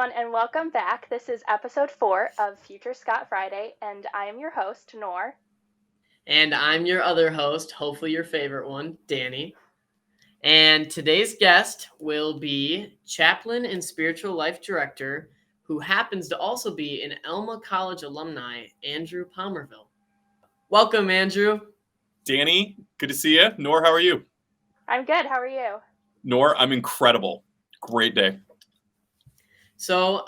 everyone, and welcome back. This is episode 4 of Future Scot Friday, and I am your host, Nor. And I'm your other host, hopefully your favorite one, Danny. And today's guest will be Chaplain and Spiritual Life Director, who happens to also be an Alma College alumni, Andrew Pomerville. Welcome, Andrew. Danny, good to see you. Nor, how are you? I'm good. How are you? Nor, I'm incredible. Great day. So,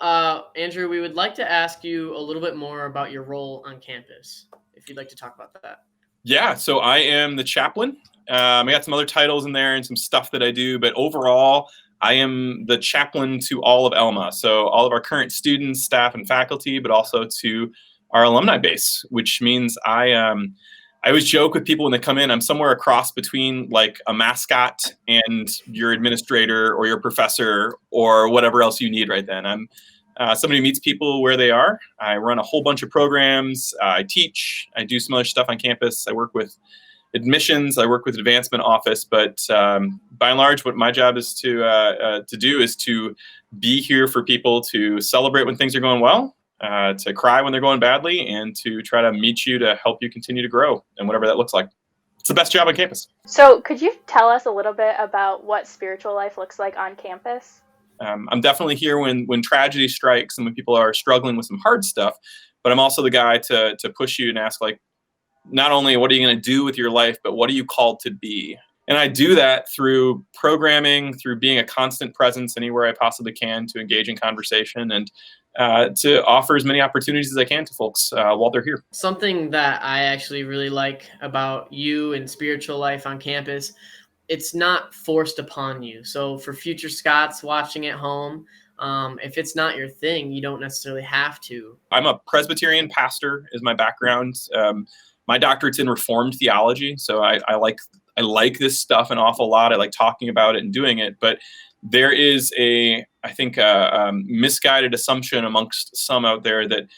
Andrew, we would like to ask you a little bit more about your role on campus, if you'd like to talk about that. Yeah, so I am the chaplain. I got some other titles in there and some stuff that I do, but overall, I am the chaplain to all of Alma. So all of our current students, staff, and faculty, but also to our alumni base, which means I always joke with people when they come in, I'm somewhere across between like a mascot and your administrator or your professor or whatever else you need right then. I'm somebody who meets people where they are. I run a whole bunch of programs. I teach. I do some other stuff on campus. I work with admissions. I work with advancement office. But by and large, what my job is to do is to be here for people to celebrate when things are going well, to cry when they're going badly, and to try to meet you to help you continue to grow, and whatever that looks like. It's the best job on campus. So could you tell us a little bit about what spiritual life looks like on campus? I'm definitely here when tragedy strikes and when people are struggling with some hard stuff, but I'm also the guy to push you and ask, like, not only what are you going to do with your life, but what are you called to be? And I do that through programming, through being a constant presence anywhere I possibly can to engage in conversation and to offer as many opportunities as I can to folks while they're here. Something that I actually really like about you and spiritual life on campus, it's not forced upon you. So for future Scots watching at home, if it's not your thing, you don't necessarily have to. I'm a Presbyterian pastor is my background. My doctorate's in Reformed theology, so I like this stuff an awful lot. I like talking about it and doing it, but there is I think a misguided assumption amongst some out there that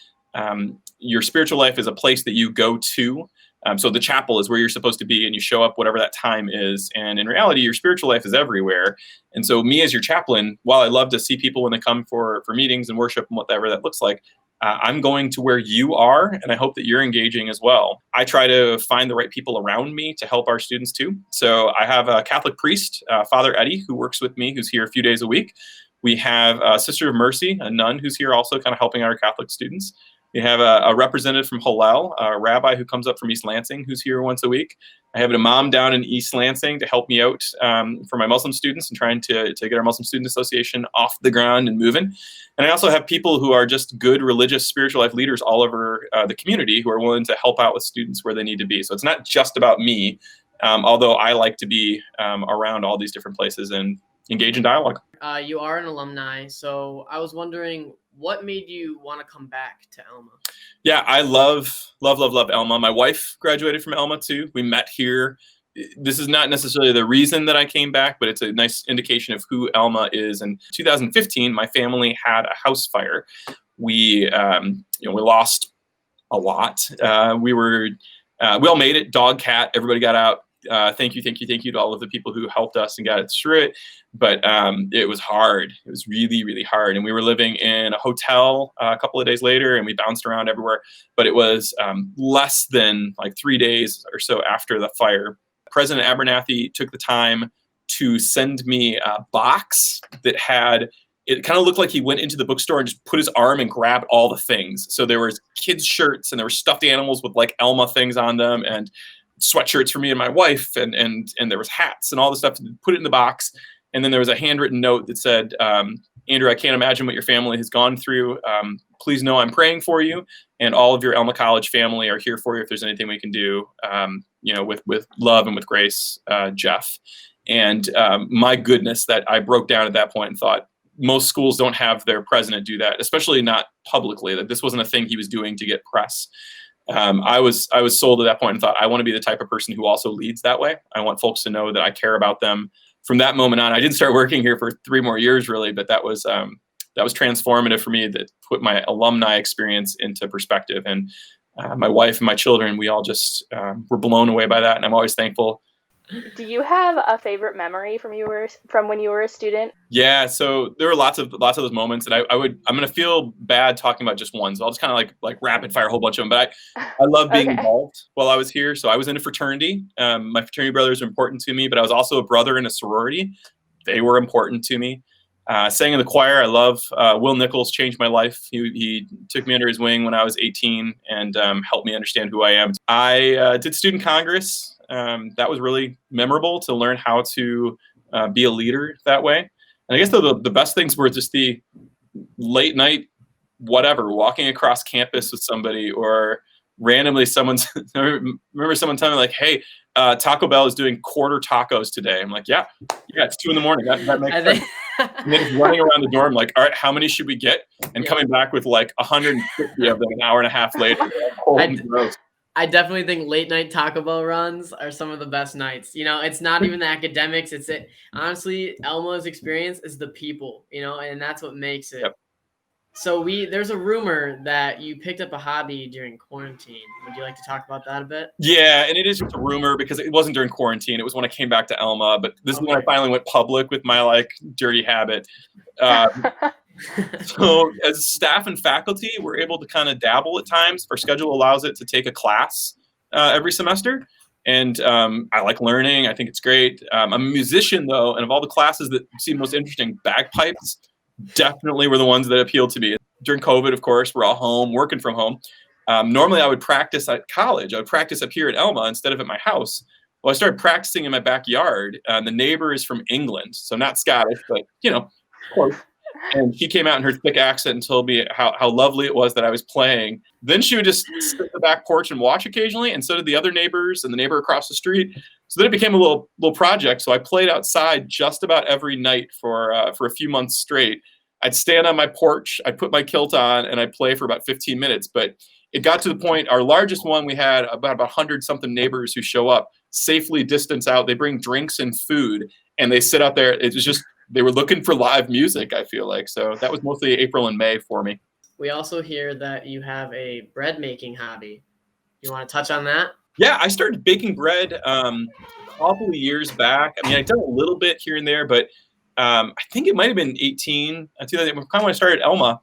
your spiritual life is a place that you go to. So the chapel is where you're supposed to be, and you show up whatever that time is. And in reality, your spiritual life is everywhere. And so me as your chaplain, while I love to see people when they come for meetings and worship and whatever that looks like, I'm going to where you are, and I hope that you're engaging as well. I try to find the right people around me to help our students too. So I have a Catholic priest, Father Eddie, who works with me, who's here a few days a week. We have a Sister of Mercy, a nun, who's here also kind of helping our Catholic students. We have a representative from Hillel, a rabbi who comes up from East Lansing, who's here once a week. I have an imam down in East Lansing to help me out for my Muslim students and trying to get our Muslim Student Association off the ground and moving. And I also have people who are just good religious spiritual life leaders all over the community who are willing to help out with students where they need to be. So it's not just about me, although I like to be around all these different places and engage in dialogue. You are an alumni, so I was wondering, what made you want to come back to Alma? Yeah, I love Alma. My wife graduated from Alma too. We met here. This is not necessarily the reason that I came back, but it's a nice indication of who Alma is. In 2015, my family had a house fire. We lost a lot. We all made it. Dog, cat, everybody got out. Thank you to all of the people who helped us and got us through it. But it was hard. It was really, really hard. And we were living in a hotel a couple of days later, and we bounced around everywhere. But it was less than like 3 days or so after the fire. President Abernathy took the time to send me a box that had, it kind of looked like he went into the bookstore and just put his arm and grabbed all the things. So there was kids' shirts, and there were stuffed animals with like Alma things on them, and sweatshirts for me and my wife, and there was hats and all the stuff to put it in the box. And then there was a handwritten note that said, Andrew, I can't imagine what your family has gone through. Please know I'm praying for you, and all of your Alma College family are here for you if there's anything we can do, with love and with grace, Jeff. And my goodness, that I broke down at that point and thought, most schools don't have their president do that, especially not publicly, that this wasn't a thing he was doing to get press. I was sold at that point and thought, I want to be the type of person who also leads that way. I want folks to know that I care about them. From that moment on, I didn't start working here for 3 more years, really, but that was transformative for me. That put my alumni experience into perspective. And my wife and my children, we all just were blown away by that. And I'm always thankful Do you have a favorite memory from when you were a student? Yeah, so there were lots of those moments, and I'm gonna feel bad talking about just one, so I'll just kind of like rapid fire a whole bunch of them. But I love being Okay. involved while I was here. So I was in a fraternity. My fraternity brothers were important to me, but I was also a brother in a sorority. They were important to me. Sang in the choir. I love Will Nichols changed my life. He took me under his wing when I was 18 and helped me understand who I am. I did student congress. That was really memorable to learn how to be a leader that way. And I guess the best things were just the late night, whatever, walking across campus with somebody, or randomly I remember someone telling me like, "Hey, Taco Bell is doing quarter tacos today." I'm like, yeah, it's 2 a.m. That makes sense. And then just running around the dorm like, all right, how many should we get? And coming back with like 150 of them an hour and a half later. I definitely think late night Taco Bell runs are some of the best nights. It's not even the academics. Honestly, Alma's experience is the people, and that's what makes it. Yep. So there's a rumor that you picked up a hobby during quarantine. Would you like to talk about that a bit? Yeah, and it is just a rumor because it wasn't during quarantine. It was when I came back to Alma, but this is when I finally went public with my like dirty habit. So as staff and faculty, we're able to kind of dabble at times. Our schedule allows it to take a class every semester. And I like learning. I think it's great. I'm a musician, though, and of all the classes that seem most interesting, bagpipes definitely were the ones that appealed to me. During COVID, of course, we're all home, working from home. Normally, I would practice at college. I would practice up here at Alma instead of at my house. Well, I started practicing in my backyard. The neighbor is from England, so not Scottish, but, close. And she came out in her thick accent and told me how lovely it was that I was playing. Then she would just sit at the back porch and watch occasionally, and so did the other neighbors and the neighbor across the street. So then it became a little project. So I played outside just about every night for a few months straight. I'd stand on my porch, I'd put my kilt on, and I'd play for about 15 minutes. But it got to the point, our largest one, we had about 100-something neighbors who show up, safely distance out. They bring drinks and food, and they sit out there. It was just, they were looking for live music, I feel like. So that was mostly April and May for me. We also hear that you have a bread making hobby. You want to touch on that? Yeah, I started baking bread a couple of years back. I mean, I've done a little bit here and there, but I think it might have been 18. Kind of when I started Alma,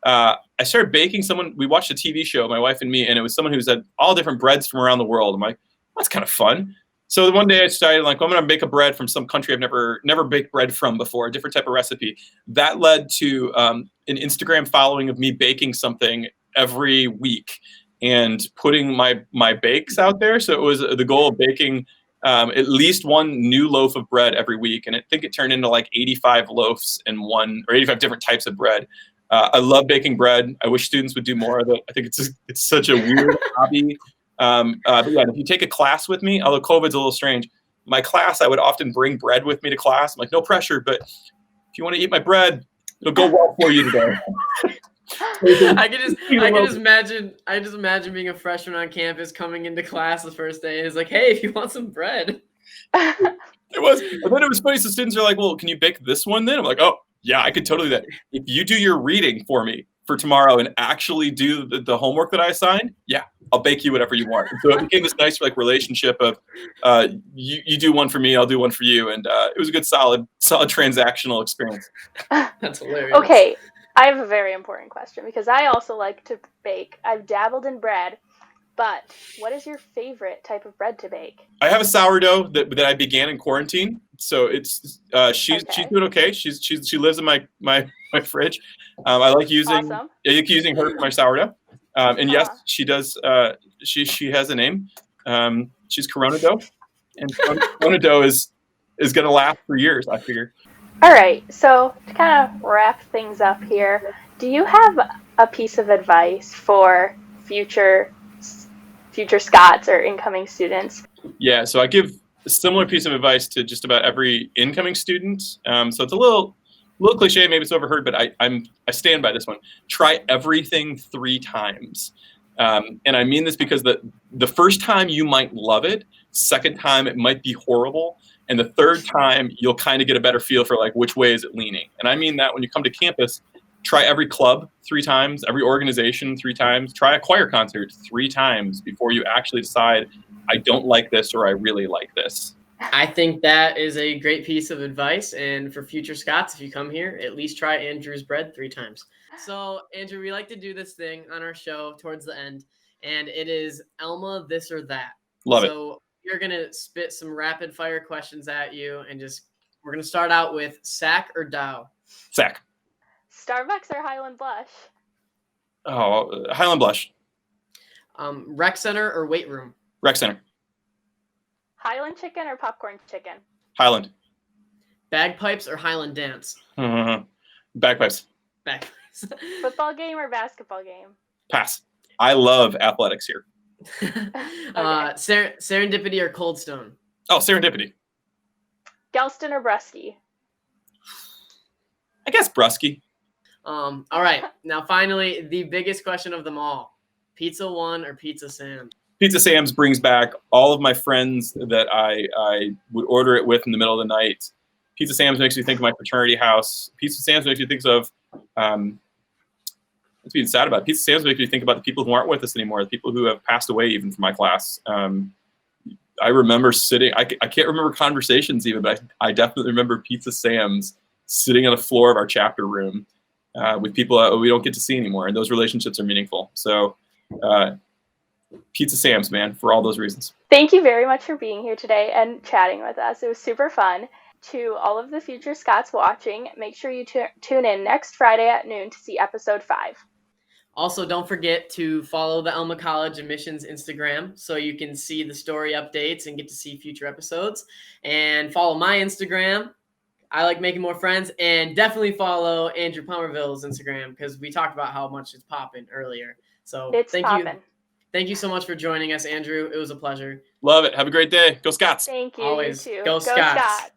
I started baking we watched a TV show, my wife and me, and it was someone who said all different breads from around the world. I'm like, that's kind of fun. So one day I decided, like, I'm going to bake a bread from some country I've never baked bread from before, a different type of recipe. That led to an Instagram following of me baking something every week and putting my bakes out there. So it was the goal of baking at least one new loaf of bread every week. And I think it turned into like 85 loaves or 85 different types of bread. I love baking bread. I wish students would do more of it. I think it's such a weird hobby. But yeah, if you take a class with me, although COVID's a little strange, my class, I would often bring bread with me to class. I'm like, no pressure, but if you want to eat my bread, it'll go well for you today. I just imagine being a freshman on campus coming into class the first day and it's like, hey, if you want some bread. It was, and then it was funny. So students are like, well, can you bake this one then? I'm like, oh yeah, I could totally do that. If you do your reading for me for tomorrow and actually do the homework that I assigned, yeah, I'll bake you whatever you want. And so it became this nice like relationship of you do one for me, I'll do one for you, and it was a good solid transactional experience. That's hilarious. Okay, I have a very important question because I also like to bake. I've dabbled in bread, but what is your favorite type of bread to bake? I have a sourdough that I began in quarantine, so it's she's doing okay. She lives in my fridge. I like using her for my sourdough. And yes, she does. She has a name. She's Corona dough, and Corona dough is going to last for years, I figure. All right. So to kind of wrap things up here, do you have a piece of advice for future Scots or incoming students? Yeah. So I give a similar piece of advice to just about every incoming student. So it's a little cliche, maybe it's overheard, but I stand by this one. Try everything 3 times. And I mean this because the first time you might love it, second time it might be horrible, and the third time you'll kind of get a better feel for like which way is it leaning. And I mean that when you come to campus, try every club 3 times, every organization 3 times, try a choir concert 3 times before you actually decide I don't like this or I really like this. I think that is a great piece of advice. And for future Scots, if you come here, at least try Andrew's bread 3 times. So, Andrew, we like to do this thing on our show towards the end, and it is Alma this or that. Love it. So, you're going to spit some rapid fire questions at you, and we're going to start out with sack or dow. Sack. Starbucks or Highland Blush? Oh, Highland Blush. Rec center or weight room? Rec Center. Highland chicken or popcorn chicken? Highland. Bagpipes or Highland dance? Bagpipes. Bagpipes. Football game or basketball game? Pass. I love athletics here. Serendipity or Cold Stone? Oh, Serendipity. Galston or Brusky? I guess Brusky. All right. Now, finally, the biggest question of them all. Pizza One or Pizza Sam? Pizza Sam's brings back all of my friends that I would order it with in the middle of the night. Pizza Sam's makes me think of my fraternity house. Pizza Sam's makes me think of, what's being sad about it? Pizza Sam's makes me think about the people who aren't with us anymore, the people who have passed away even from my class. I remember sitting, I can't remember conversations even, but I definitely remember Pizza Sam's sitting on the floor of our chapter room with people we don't get to see anymore, and those relationships are meaningful. So Pizza Sam's, man, for all those reasons. Thank you very much for being here today and chatting with us. It was super fun. To all of the future Scots watching, make sure you tune in next Friday at noon to see episode 5. Also, don't forget to follow the Alma College Admissions Instagram so you can see the story updates and get to see future episodes. And follow my Instagram. I like making more friends. And definitely follow Andrew Pomerville's Instagram because we talked about how much it's popping earlier. So thank you. Thank you so much for joining us, Andrew. It was a pleasure. Love it. Have a great day. Go Scots. Thank you. Always. You too. Go Scots.